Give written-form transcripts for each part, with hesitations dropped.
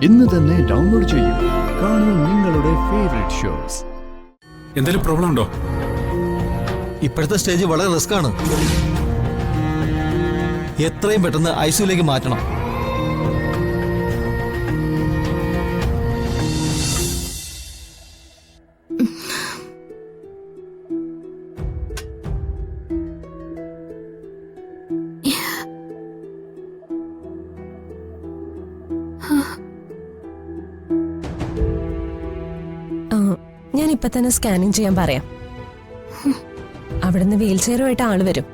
ഇന്ന് തന്നെ ഡൗൺലോഡ് ചെയ്യൂ. കാണൂ നിങ്ങളുടെ ഫേവറേറ്റ് ഷോസ്. എന്തെങ്കിലും പ്രോബ്ലം ഉണ്ടോ? ഇപ്പോഴത്തെ സ്റ്റേജ് വളരെ റിസ്ക് ആണ്. എത്രയും പെട്ടെന്ന് ഐസിയുലേക്ക് മാറ്റണം. ഞാൻ ഇപ്പൊ തന്നെ സ്കാനിങ് ചെയ്യാൻ പറയാം. അവിടുന്ന് വീൽ ചെയറുമായിട്ട് ആള് വരും.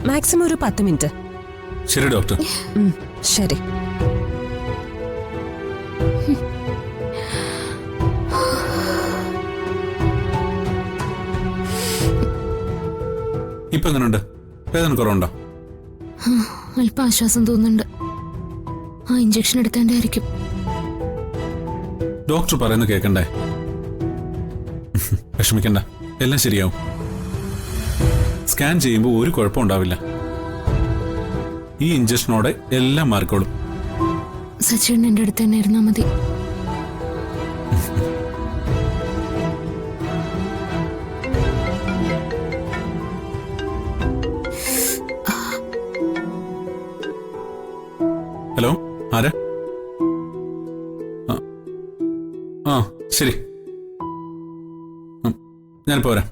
മാക്സിമം ഒരു 10 മിനിറ്റ്. ശരി ഡോക്ടർ. ശരി. ഇപ്പൊ എങ്ങനെയുണ്ട്? വേദന കുറവുണ്ടോ? അല്പം ആശ്വാസം തോന്നുന്നുണ്ട്. ആ ഇഞ്ചക്ഷൻ എടുക്കാൻ്റെ ആയിരിക്കും. ഡോക്ടർ പറയുന്നത് കേൾക്കണ്ടേ? വിഷമിക്കണ്ട, എല്ലാം ശരിയാവും. സ്കാൻ ചെയ്യുമ്പോൾ ഒരു കുഴപ്പം ഉണ്ടാവില്ല. ഈ ഇഞ്ചക്ഷനോടെ എല്ലാം മാറിക്കോളും. സച്ചിൻ എന്റെ അടുത്ത് തന്നെ ഇരുന്നാ മതി. ഹലോ, ആരാ? ആ ശരി, ഞാനിപ്പോ വരാം.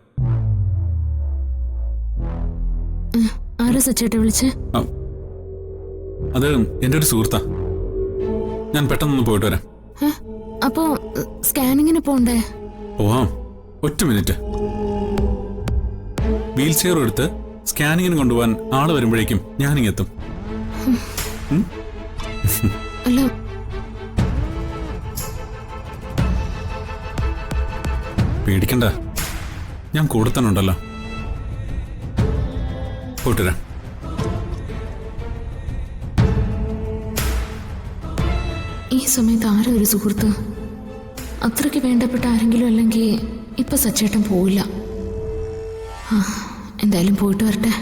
ആരാ സച്ചേട്ട വിളിച്ചേ? അത് എന്റെ ഒരു സുഹൃത്താ. ഞാൻ പെട്ടെന്നൊന്ന് പോയിട്ട് വരാം. അപ്പോ സ്കാനിങ്ങിന് പോണ്ടേ? പോവാം, ഒറ്റ മിനിറ്റ്. വീൽ ചെയർ എടുത്ത് സ്കാനിങ്ങിന് കൊണ്ടുപോകാൻ ആള് വരുമ്പോഴേക്കും ഞാനിങ്ങെത്തും. അല്ല, പേടിക്കണ്ട, ഞാൻ കൂടെ തന്നെ ഉണ്ടല്ലോ. പോയിട്ട് വരാം. ഈ സമയത്ത് ആരാ ഒരു സുഹൃത്ത്? അത്രയ്ക്ക് വേണ്ടപ്പെട്ട ആരെങ്കിലും അല്ലെങ്കിൽ ഇപ്പൊ സച്ചേട്ടൻ പോവില്ല. എന്തായാലും പോയിട്ട് വരട്ടെ.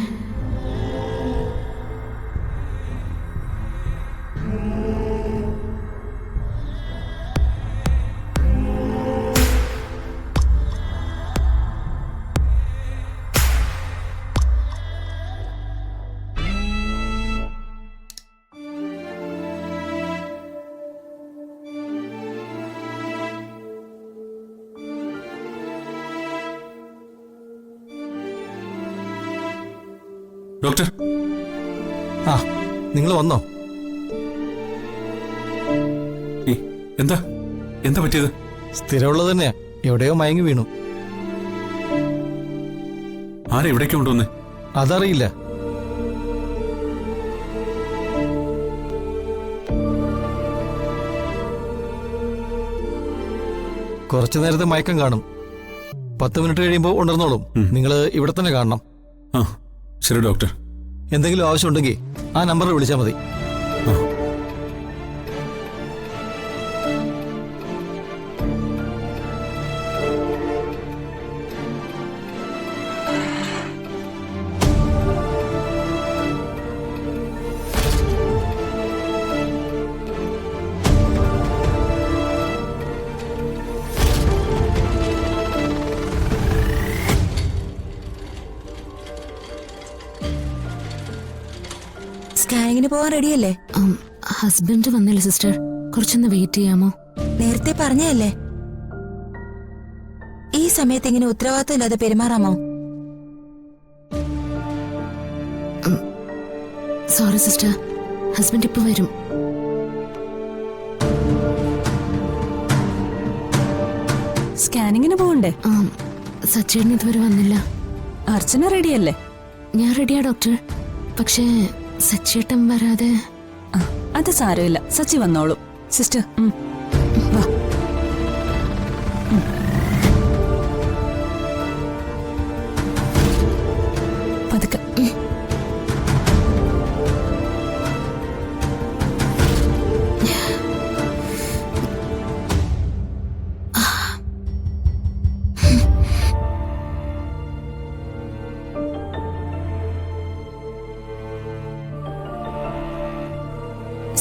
ഡോക്ടർ. ആ, നിങ്ങൾ വന്നോ? എന്താ എന്താ പറ്റിയത്? സ്ഥിരമുള്ളത് തന്നെയാ, എവിടെയോ മയങ്ങി വീണു. ആരെ എവിടേക്ക് കൊണ്ടുവന്നേ? അതറിയില്ല. കുറച്ചു നേരത്തെ മയക്കം കാണും. 10 മിനിറ്റ് കഴിയുമ്പോൾ ഉണർന്നോളും. നിങ്ങൾ ഇവിടെ തന്നെ കാണണം. ആ ശരി ഡോക്ടർ. എന്തെങ്കിലും ആവശ്യമുണ്ടെങ്കിൽ ആ നമ്പറിൽ വിളിച്ചാൽ മതി. സ്കാനിങ്ങിന് പോവാൻ റെഡിയല്ലേ? ഹസ്ബൻഡ് വന്നില്ല സിസ്റ്റർ, കുറച്ചൊന്ന് വെയിറ്റ് ചെയ്യാമോ? നേരത്തെ പറഞ്ഞല്ലേ, ഈ സമയത്ത് ഇങ്ങനെ ഉത്തരവാദിത്തം ഇല്ലാതെ പെരുമാറാമോ? സോറി സിസ്റ്റർ, ഹസ്ബൻഡ് ഇപ്പൊ വരും. സ്കാനിങ്ങിന് പോകണ്ടേ? സച്ചേട്ടൻ ഇതുവരെ വന്നില്ല. അർച്ചന റെഡിയല്ലേ? ഞാൻ റെഡിയാ ഡോക്ടർ, പക്ഷേ സച്ചേട്ടൻ വരാതെ. അത് സാരമില്ല, സച്ചി വന്നോളൂ. സിസ്റ്റർ വാ. പതുക്കെ.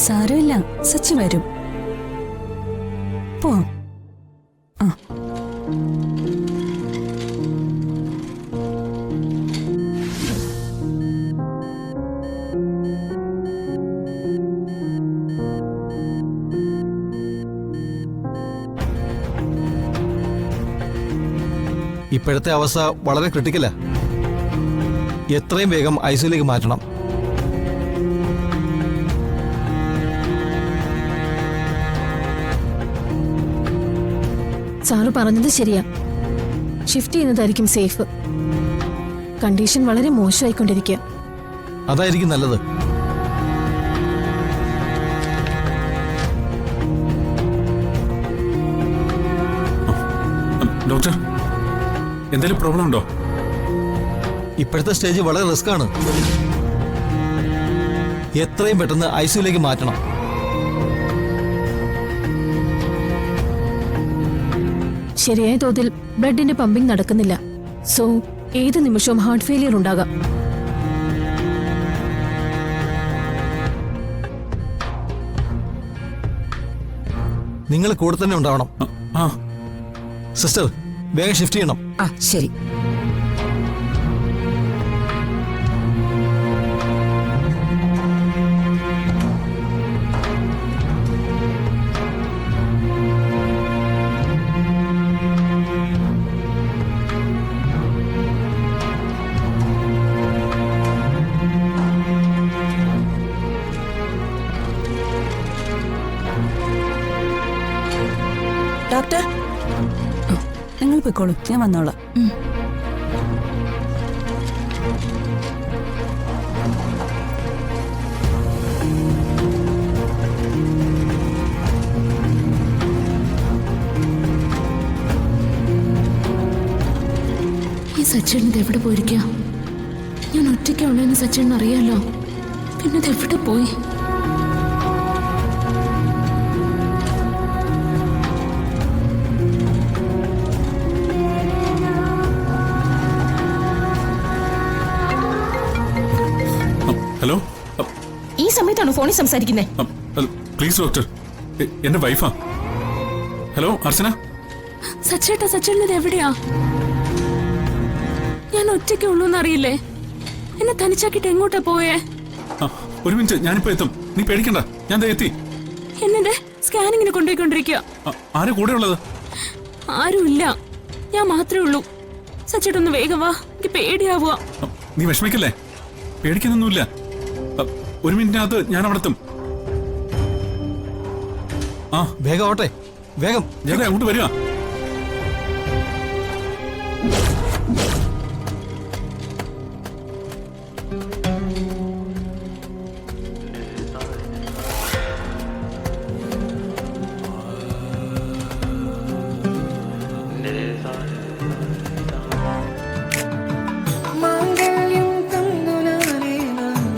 സാരമില്ല, സച്ചി വരും. പോവാം. ആ ഇപ്പോഴത്തെ അവസ്ഥ വളരെ ക്രിട്ടിക്കലാ. എത്രയും വേഗം ഐസിയുലേക്ക് മാറ്റണം. സാറ് പറഞ്ഞത് ശരിയാ. ഷിഫ്റ്റ് ചെയ്യുന്നതായിരിക്കും സേഫ്. കണ്ടീഷൻ വളരെ മോശമായിക്കൊണ്ടിരിക്കുക. അതായിരിക്കും നല്ലത്. ഡോക്ടർ, എന്തെങ്കിലും പ്രോബ്ലം ഉണ്ടോ? ഇപ്പോഴത്തെ സ്റ്റേജ് വളരെ റിസ്ക് ആണ്. എത്രയും പെട്ടെന്ന് ഐസിയുലേക്ക് മാറ്റണം. ശരിയായ തോതിൽ ബ്ലഡിന്റെ പമ്പിംഗ് നടക്കുന്നില്ല. സോ ഏത് നിമിഷവും ഹാർട്ട് ഫെയിലിയർ ഉണ്ടാകാം. നിങ്ങൾ കൂടെ തന്നെ ഉണ്ടാവണം. ആ സിസ്റ്റർ, വേഗം ഷിഫ്റ്റ് ചെയ്യണം. ആ ശരി. ഡോക്ടർ, നിങ്ങൾ പോയിക്കോളൂ, ഞാൻ വന്നോളാം. ഈ സച്ചേട്ടൻ ഇത് എവിടെ പോയിരിക്കുക? ഞാൻ ഒറ്റയ്ക്കുള്ളതെന്ന് സച്ചേട്ടൻ അറിയാലോ. പിന്നെ ഇത് എവിടെ പോയി? ഹലോ. ഈ സമയത്താണ് ഫോണിൽ സംസാരിക്കുന്നത്? പ്ലീസ് ഡോക്ടർ, എന്റെ വൈഫാ. ഹലോ അർച്ചന. സച്ചേട്ടൻ ഇത് എവിടെയാ? ഞാൻ ഒറ്റയ്ക്ക് ഉള്ളൂന്ന് അറിയില്ലേ? എന്നെ തനിച്ചാക്കിട്ട് എങ്ങോട്ടാ പോയേ? ഒരു മിനിറ്റ്, ഞാനിപ്പോ എത്തും. നീ പേടിക്കണ്ട, ഞാൻ ദേ എത്തി. എന്നെ സ്കാനിങ്ങിന് കൊണ്ടുപോയിക്കൊണ്ടിരിക്കുക. ആരാ കൂടെ ഉള്ളത്? ആരുമില്ല, ഞാൻ മാത്രമേ ഉള്ളൂ. സച്ചേട്ടൊന്ന് വേഗം വാ, എനിക്ക് പേടിയാവുക. നീ വിഷമിക്കല്ലേ, പേടിക്കുന്നൊന്നുമില്ല. ഒരു മിനിറ്റിനകത്ത് ഞാൻ അവിടെ എത്തും. ആ വേഗം ആവട്ടെ, വേഗം. ഞാൻ അങ്ങോട്ട് വരിക.